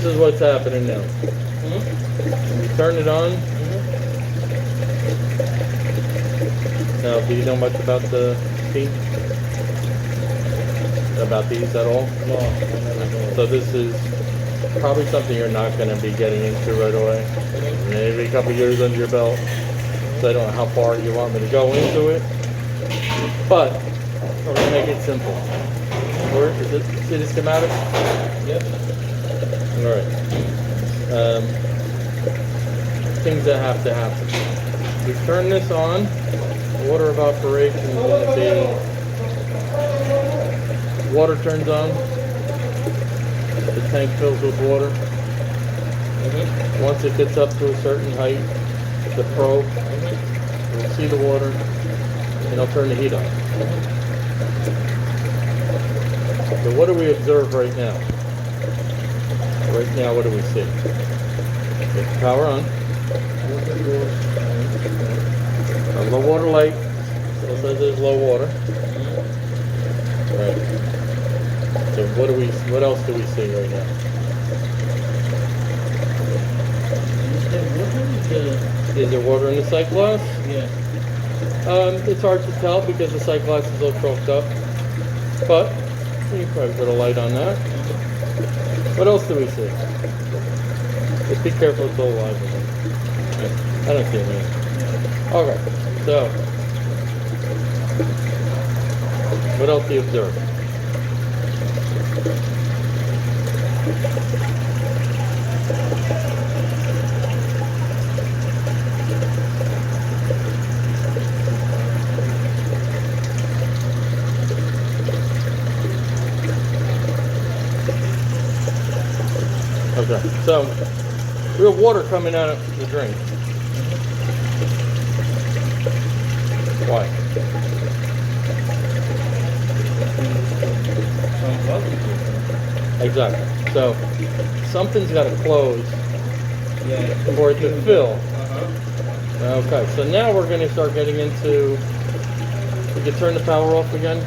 this is what's happening now. You turn it on. Now, do you know much about the steam? About these at all? No, I never know. So this is probably something you're not going to be getting into right away. Maybe a couple years under your belt. So I don't know how far you want me to go into it. But we're going to make it simple. Is it, see the schematic? Yep. Alright. Things that have to happen. We turn this on. The order of operation is going to be water turns on. The tank fills with water. Once it gets up to a certain height, the probe will see the water and it'll turn the heat on. So what do we observe right now? Right now, what do we see? Get the power on. A low water light. Still says there's low water. Right. So what else do we see right now? Is there water in the sight glass? Yeah. It's hard to tell because the sight glass is all choked up. But you can probably put a light on that. What else do we see? Just be careful, it's all alive. I don't see anything. Okay, so what else do you observe? Okay, so we have water coming out of the drain. Why? Exactly. So something's got to close for it to fill. Okay, so now we're going to start getting into. We can turn the power off again.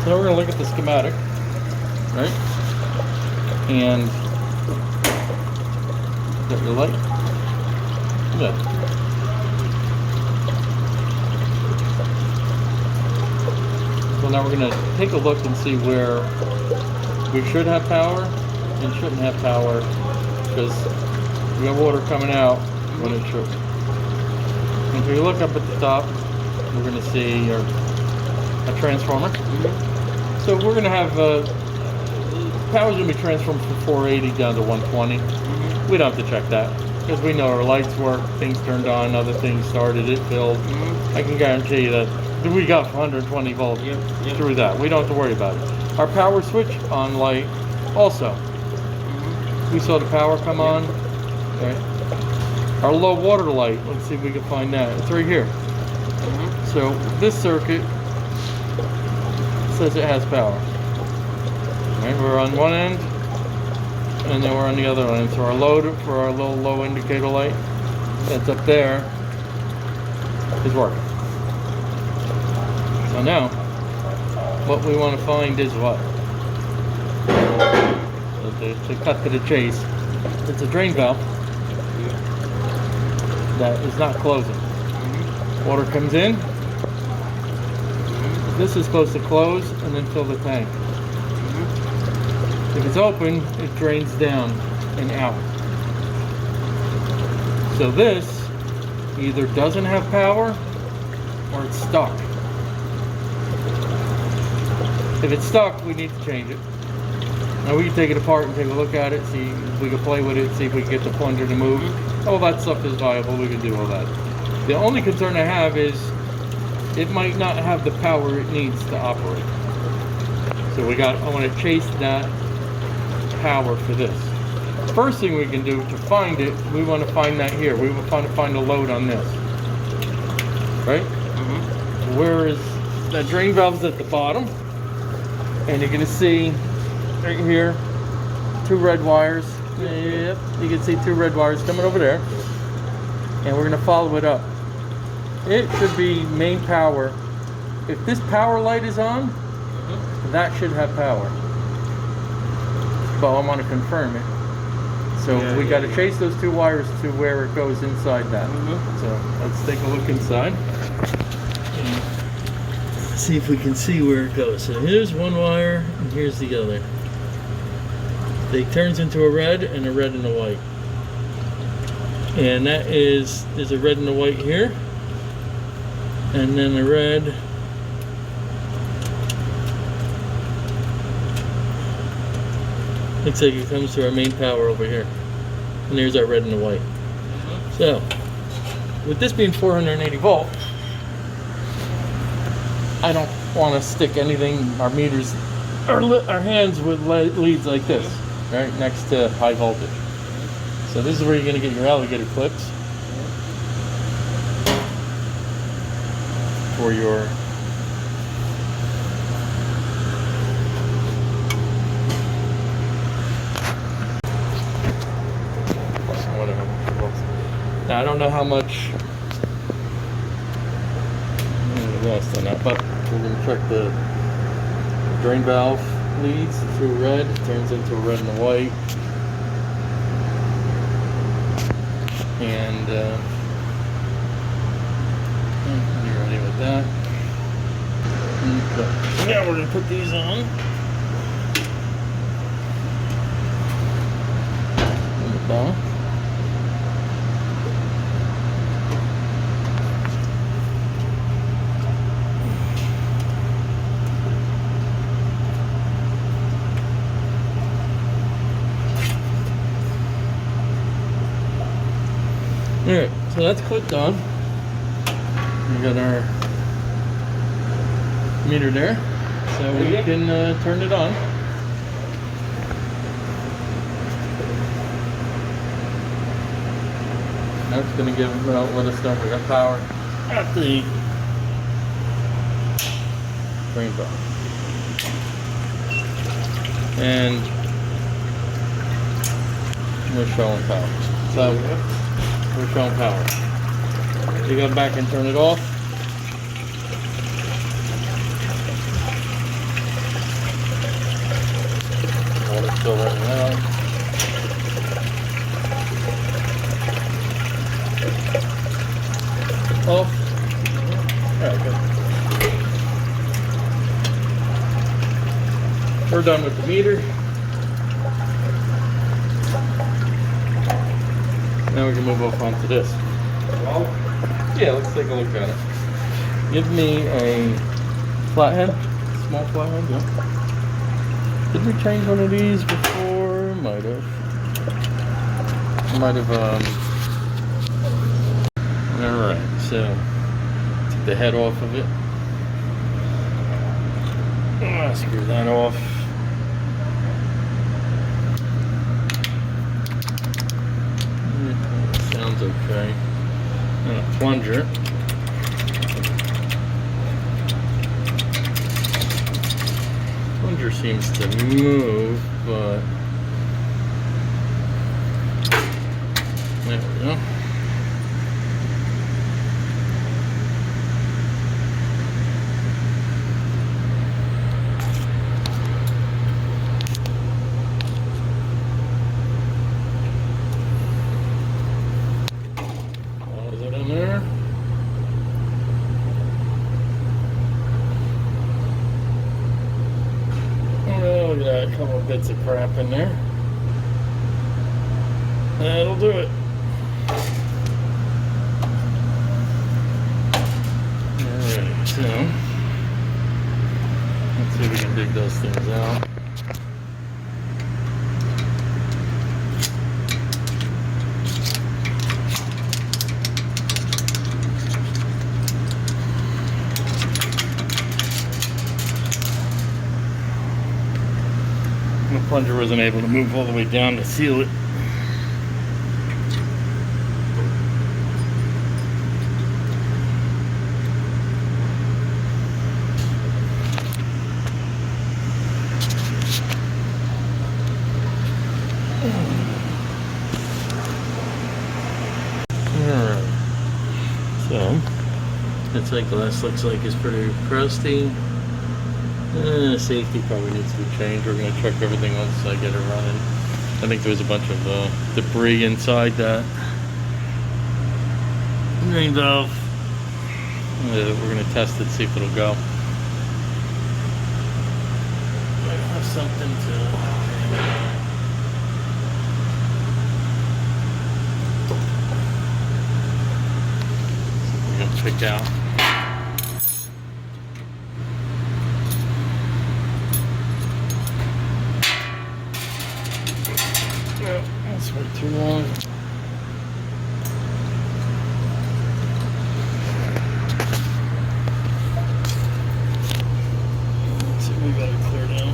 So we're going to look at the schematic, right? And got your light. Good. So now we're going to take a look and see where we should have power and shouldn't have power, because we have water coming out when it should. And if you look up at the top, we're going to see a transformer. So we're going to have, power's going to be transformed from 480 down to 120. We don't have to check that, because we know our lights work, things turned on, other things started, it filled. I can guarantee you that we got 120 volts through that. We don't have to worry about it. Our power switch on light also. We saw the power come on. Right. Our low water light, let's see if we can find that. It's right here. So this circuit says it has power. Right, we're on one end, and then we're on the other end. So our load for our little low indicator light that's up there is working. So now, what we want to find is what? So to cut to the chase, it's a drain valve that is not closing. Water comes in. This is supposed to close and then fill the tank. If it's open, it drains down and out. So this either doesn't have power or it's stuck. If it's stuck, we need to change it. Now we can take it apart and take a look at it, see if we can play with it, see if we can get the plunger to move. All that stuff is viable, we can do all that. The only concern I have is it might not have the power it needs to operate. So I want to chase that power for this. First thing we can do to find it, we want to find that here. We want to find a load on this. Right? Mm-hmm. Where is that drain valve's at the bottom? And you're going to see right here 2 red wires. Yep, you can see 2 red wires coming over there. And we're going to follow it up. It should be main power. If this power light is on, that should have power. But I want to confirm it. So we got to chase those 2 wires to where it goes inside that. So let's take a look inside. See if we can see where it goes. So here's one wire and here's the other. It turns into a red and a red and a white. And that is, there's a red and a white here. And then a red. Looks like it comes to our main power over here. And there's our red and the white. So, with this being 480 volt, I don't want to stick anything, our meters, our hands with leads like this, right, next to high voltage. So this is where you're going to get your alligator clips for your whatever. Now I don't know how much lost on that, but we're going to check the drain valve leads through red, turns into a red and a white. And you're ready with that. Okay. Now we're going to put these on. On the bottom. Alright, so that's clipped on. We got our meter there, so we can turn it on. That's going to let us know if we got power at the drain valve. And we're showing power. So we're showing power. You go back and turn it off. Water's still running out. Off. Alright, good. We're done with the meter. Now we can move off onto this. Well, Yeah, let's take a look at it. Give me a flathead, small flathead, yeah. Did we change one of these before? Might have. Alright, so take the head off of it. Screw that off. Sounds okay. And a plunger. Plunger seems to move, but there we go. There. Oh, look at that, a couple of bits of crap in there. That'll do it. Alright, so let's see if we can dig those things out. plunger wasn't able to move all the way down to seal it. Alright, so that sight glass looks like it's pretty crusty. Safety probably needs to be changed. We're going to check everything once I get it running. I think there's a bunch of debris inside that drain valve. We're going to test it, see if it'll go. Might have something to... We're going to pick out. That's way too long. Let's see, we gotta clear down.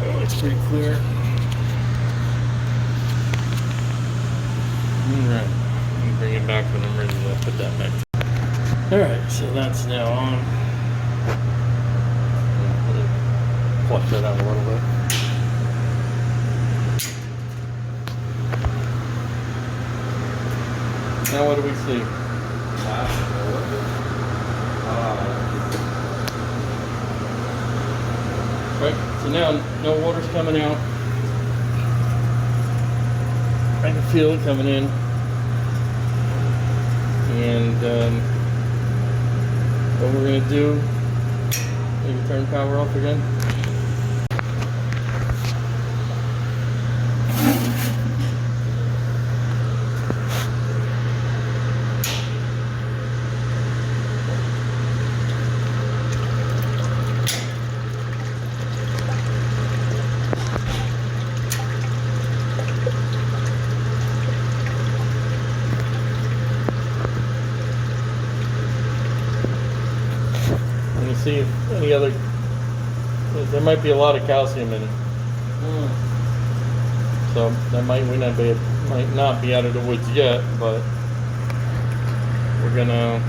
That looks pretty clear. Alright, I'm bring it back when I'm ready to put that back. Alright, so that's now on. Flush that out a little bit. Now what do we see? Right, so now no water's coming out. I can feel it coming in. And what we're going to do, maybe turn power off again. See if any other, there might be a lot of calcium in it. So that might not be out of the woods yet, but we're gonna,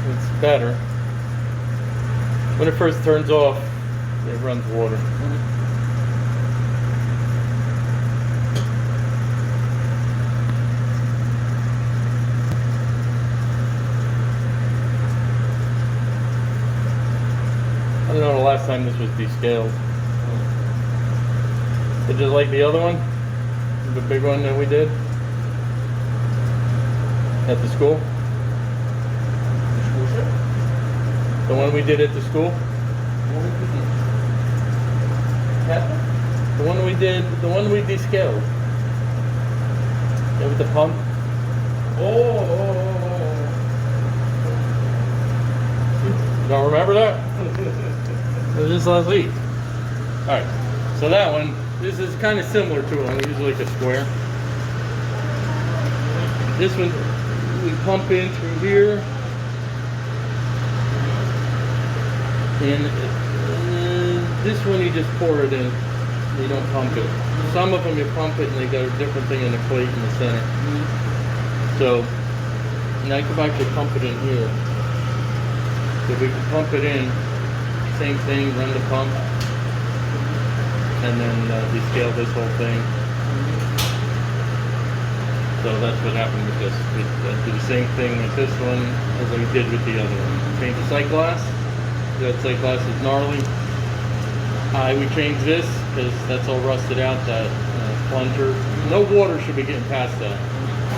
it's better. When it first turns off, it runs water. I don't know the last time this was descaled. Is it like the other one? The big one that we did? At the school? The one we did at the school? The one we did, the one we descaled. Yeah, with the pump. You don't remember that? It was just last week. Alright, so that one, this is kind of similar to one. We use like a square. This one, we pump in through here. And this one you just pour it in. You don't pump it. Some of them you pump it and they got a different thing in the plate in the center. So, now you can actually pump it in here. So we can pump it in. Same thing, run the pump, and then descale this whole thing. So that's what happened with this. We do the same thing with this one as we did with the other one. Change the sight glass. That sight glass is gnarly. We changed this because that's all rusted out, that plunger. No water should be getting past that,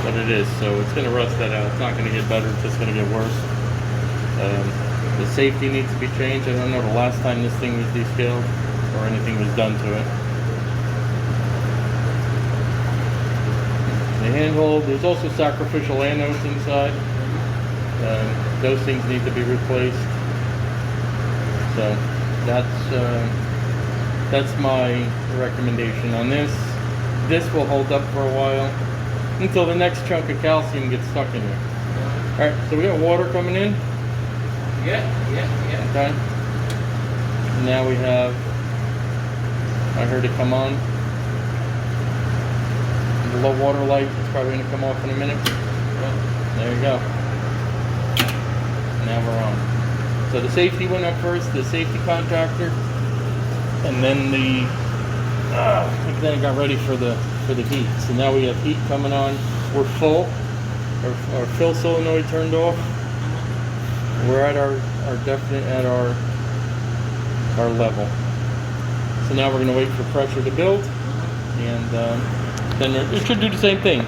but it is. So it's going to rust that out. It's not going to get better, it's just going to get worse. The safety needs to be changed. I don't know the last time this thing was descaled or anything was done to it. The handhold, there's also sacrificial anodes inside. Those things need to be replaced. So that's my recommendation on this. This will hold up for a while until the next chunk of calcium gets stuck in there. Alright, so we got water coming in. Yeah. Okay. And now we have, I heard it come on. The low water light is probably going to come off in a minute. There you go. Now we're on. So the safety went up first, the safety contactor, and then then it got ready for the heat. So now we have heat coming on. We're full. Our fill solenoid turned off. We're at our level. So now we're going to wait for pressure to build, and then it should do the same thing.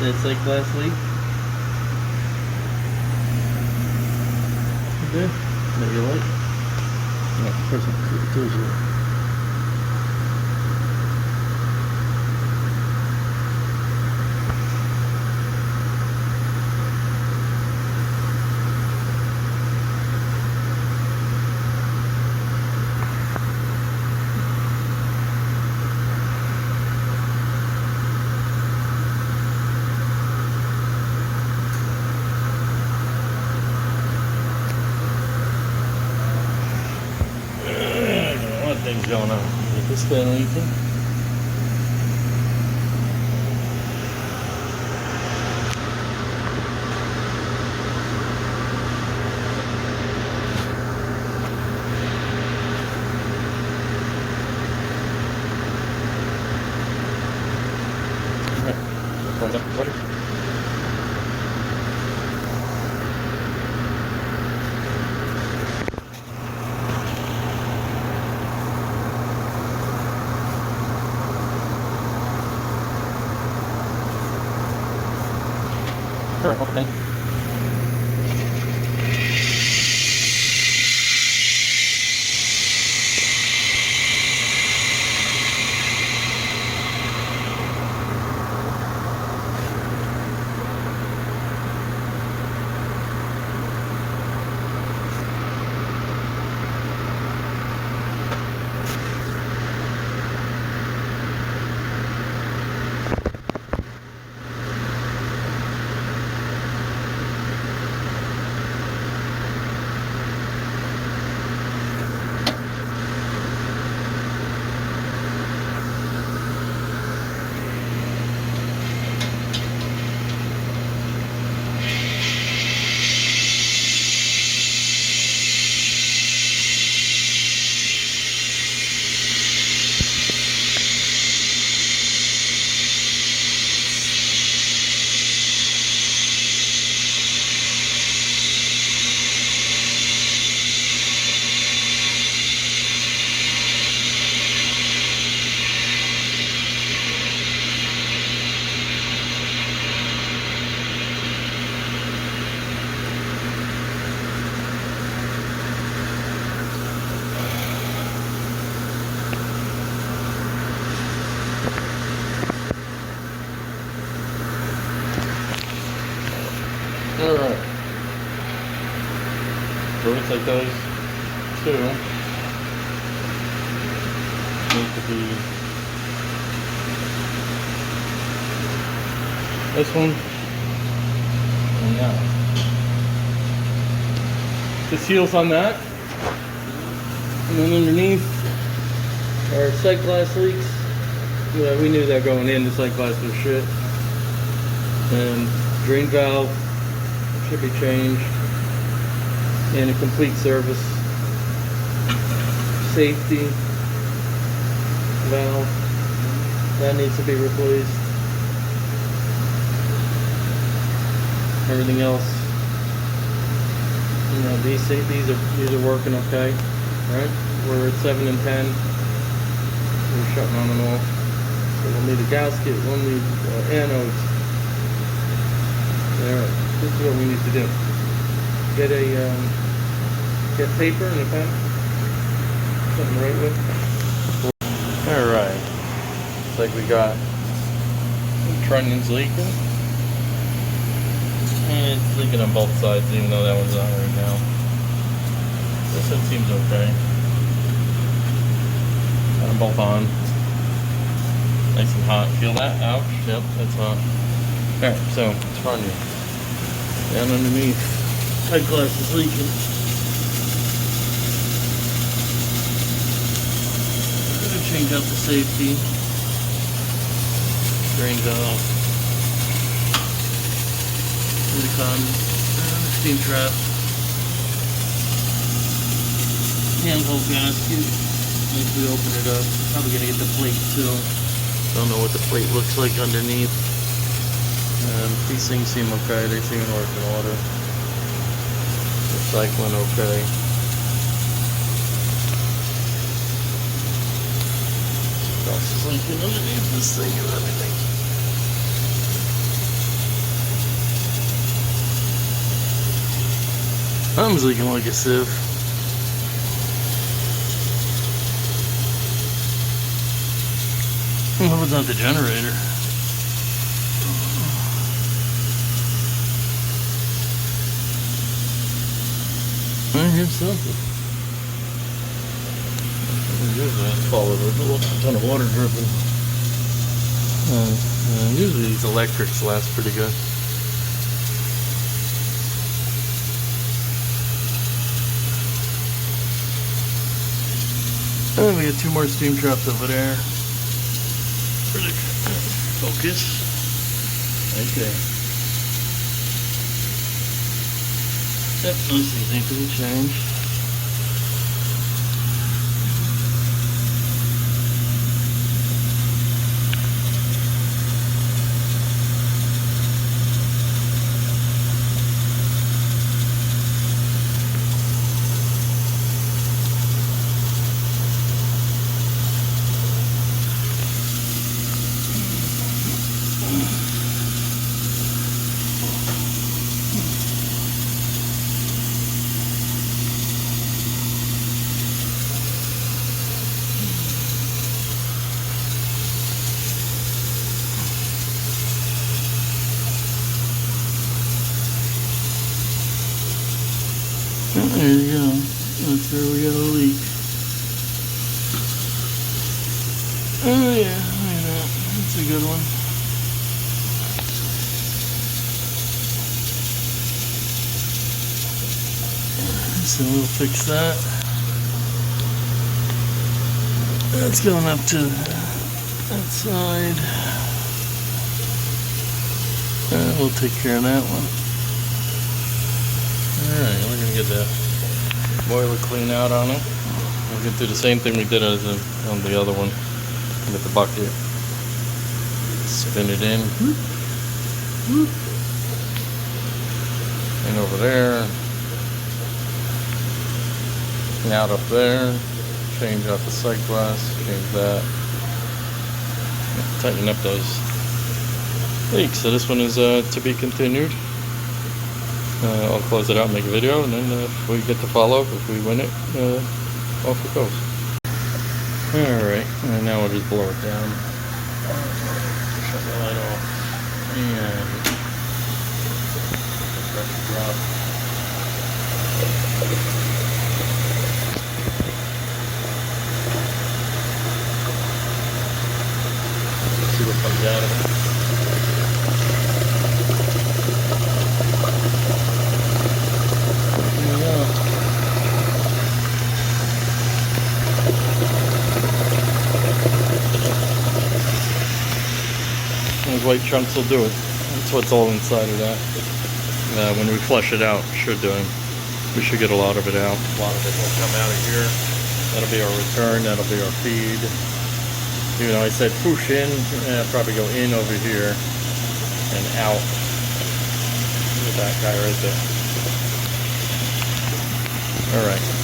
That's like last week. Okay. Maybe light. Yeah, person tells you. Things going on. Get this fan leaking. Sure, okay. Alright. So it's like those two need to be this one and that one. The seals on that. And then underneath our sight glass leaks. Yeah, we knew that going in, the sight glass was shit. And drain valve should be changed, and a complete service. Safety valve, that needs to be replaced. Everything else, you know, these are working okay, right? We're at 7 and 10. We're shutting on and off. So we'll need a gasket, we'll need anodes. Alright, this is what we need to do. Get paper and a pen. Something to write with. Alright. Looks like we got trunnions leaking. And it's leaking on both sides, even though that one's on right now. This one seems okay. Got them both on. Nice and hot. Feel that? Ouch. Yep, that's hot. Alright, so it's trunnion. Down underneath. Pipe glass is leaking. I'm gonna change out the safety. Drains off. Silicone. Steam trap. Handheld gasket. Once we open it up, probably gonna get the plate too. Don't know what the plate looks like underneath. These things seem okay. They seem to work in order. Recycling okay. What else is leaking underneath this thing and everything? I'm leaking like a sieve. What was not the generator? I hear something. That's followed with a ton of water dripping. Usually these electrics last pretty good. And we got 2 more steam traps over there. Focus. Okay. Yep, those things ain't gonna change. There you go. That's where we got a leak. Oh yeah, I know. That's a good one. So we'll fix that. That's going up to that side. We'll take care of that one. Alright, we're going to get the boiler clean out on it. We're going to do the same thing we did on the other one with the bucket. Spin it in. And over there. And out up there. Change out the sight glass. Change that. Tighten up those leaks. So this one is to be continued. I'll close it out and make a video, and then if we get the follow-up, if we win it, off it goes. Alright, and now we'll just blow it down. Shut the light off. And pressure drop. See what comes out of it. Those white chunks will do it. That's what's all inside of that. When we flush it out, we should get a lot of it out. A lot of it will come out of here. That'll be our return. That'll be our feed. Even though I said push in, I'll probably go in over here and out with that guy right there. All right.